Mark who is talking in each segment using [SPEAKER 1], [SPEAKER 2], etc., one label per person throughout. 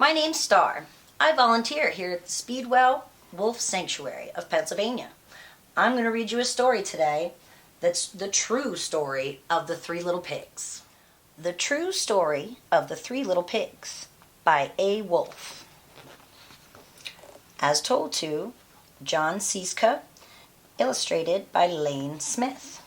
[SPEAKER 1] My name's Star. I volunteer here at the Speedwell Wolf Sanctuary of Pennsylvania. I'm going to read you a story today that's the true story of the Three Little Pigs. The True Story of the Three Little Pigs by A.Wolf. As told to Jon Scieszka, illustrated by Lane Smith.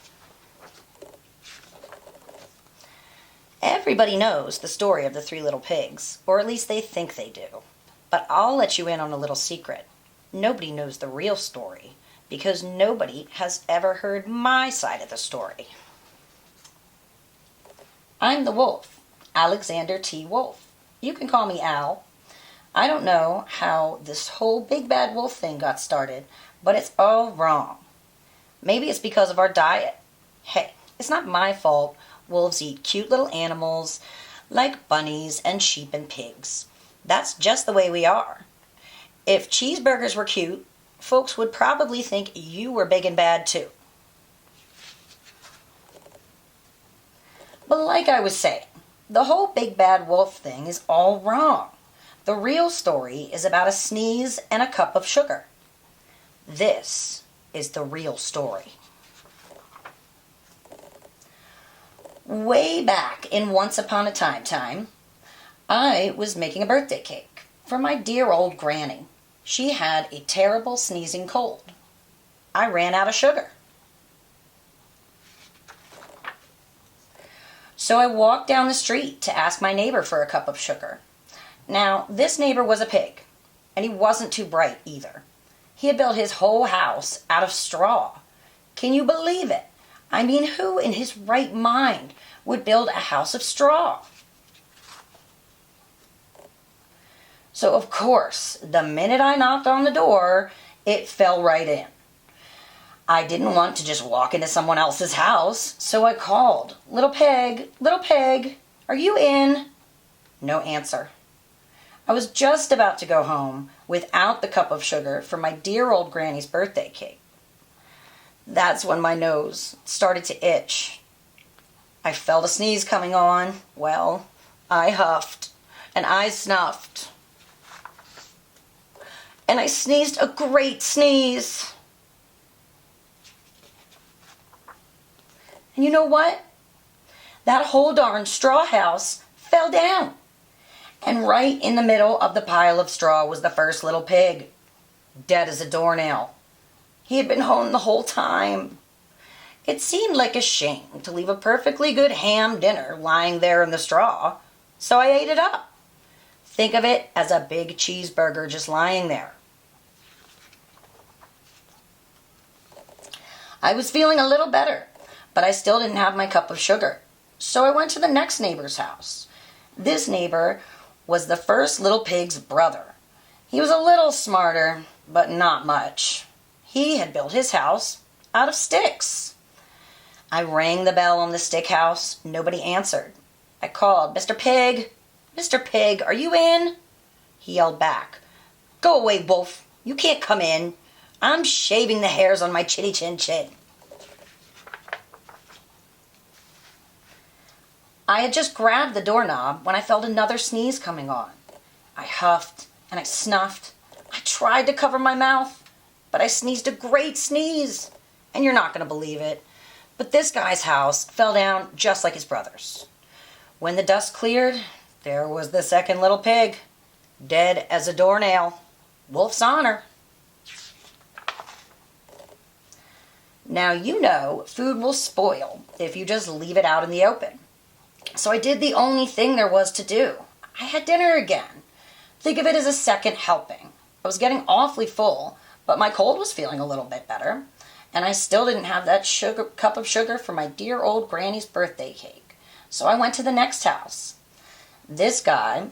[SPEAKER 1] Everybody knows the story of the Three Little Pigs, or at least they think they do. But I'll let you in on a little secret. Nobody knows the real story, because nobody has ever heard my side of the story. I'm the wolf, Alexander T. Wolf. You can call me Al. I don't know how this whole big bad wolf thing got started, but it's all wrong. Maybe it's because of our diet. Hey, it's not my fault wolves eat cute little animals like bunnies and sheep and pigs. That's just the way we are. If cheeseburgers were cute, folks would probably think you were big and bad too. But like I was saying, the whole big bad wolf thing is all wrong. The real story is about a sneeze and a cup of sugar. This is the real story. Way back in Once Upon a Time, I was making a birthday cake for my dear old granny. She had a terrible sneezing cold. I ran out of sugar. So I walked down the street to ask my neighbor for a cup of sugar. Now, this neighbor was a pig, and he wasn't too bright either. He had built his whole house out of straw. Can you believe it? I mean, who in his right mind would build a house of straw? So, of course, the minute I knocked on the door, it fell right in. I didn't want to just walk into someone else's house, so I called, little pig, are you in?" No answer. I was just about to go home without the cup of sugar for my dear old granny's birthday cake. That's when my nose started to itch. I felt a sneeze coming on. Well, I huffed and I snuffed. And I sneezed a great sneeze. And you know what? That whole darn straw house fell down. And right in the middle of the pile of straw was the first little pig, dead as a doornail. He had been home the whole time. It seemed like a shame to leave a perfectly good ham dinner lying there in the straw, so I ate it up. Think of it as a big cheeseburger just lying there. I was feeling a little better, but I still didn't have my cup of sugar, so I went to the next neighbor's house. This neighbor was the first little pig's brother. He was a little smarter, but not much. He had built his house out of sticks. I rang the bell on the stick house. Nobody answered. I called, Mr. Pig, are you in?" He yelled back, "Go away, Wolf. You can't come in. I'm shaving the hairs on my chinny chin chin." I had just grabbed the doorknob when I felt another sneeze coming on. I huffed and I snuffed. I tried to cover my mouth, but I sneezed a great sneeze. And you're not going to believe it, but this guy's house fell down just like his brother's. When the dust cleared, there was the second little pig, dead as a doornail. Wolf's honor. Now you know food will spoil if you just leave it out in the open. So I did the only thing there was to do. I had dinner again. Think of it as a second helping. I was getting awfully full, but my cold was feeling a little bit better, and I still didn't have that cup of sugar for my dear old granny's birthday cake. So I went to the next house. This guy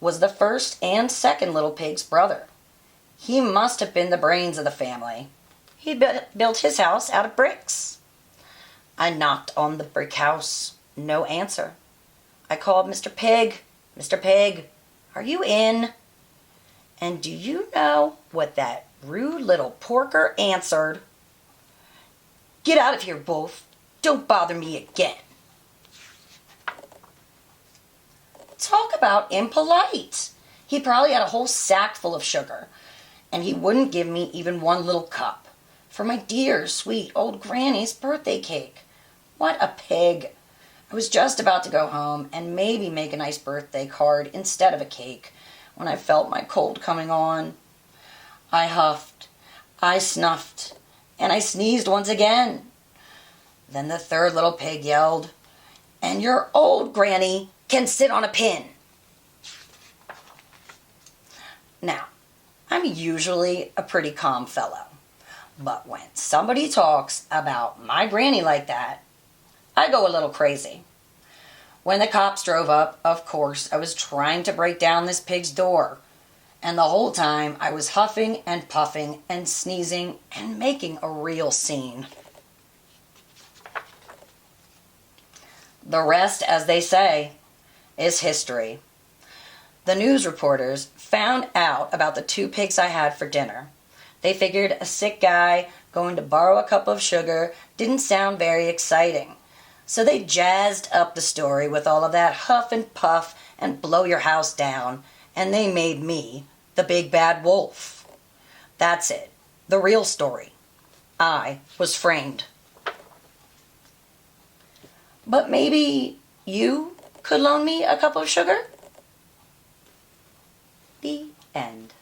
[SPEAKER 1] was the first and second little pig's brother. He must have been the brains of the family. He built his house out of bricks. I knocked on the brick house. No answer. I called, Mr. Pig, are you in?" And do you know what that rude little porker answered? "Get out of here, Wolf. Don't bother me again." Talk about impolite. He probably had a whole sack full of sugar, and he wouldn't give me even one little cup for my dear, sweet old granny's birthday cake. What a pig. I was just about to go home and maybe make a nice birthday card instead of a cake when I felt my cold coming on. I huffed, I snuffed, and I sneezed once again. Then the third little pig yelled, "And your old granny can sit on a pin." Now, I'm usually a pretty calm fellow, but when somebody talks about my granny like that, I go a little crazy. When the cops drove up, of course, I was trying to break down this pig's door, and the whole time I was huffing and puffing and sneezing and making a real scene. The rest, as they say, is history. The news reporters found out about the 2 pigs I had for dinner. They figured a sick guy going to borrow a cup of sugar didn't sound very exciting. So they jazzed up the story with all of that huff and puff and blow your house down, and they made me the big bad wolf. That's it, the real story. I was framed. But maybe you could loan me a cup of sugar? The end.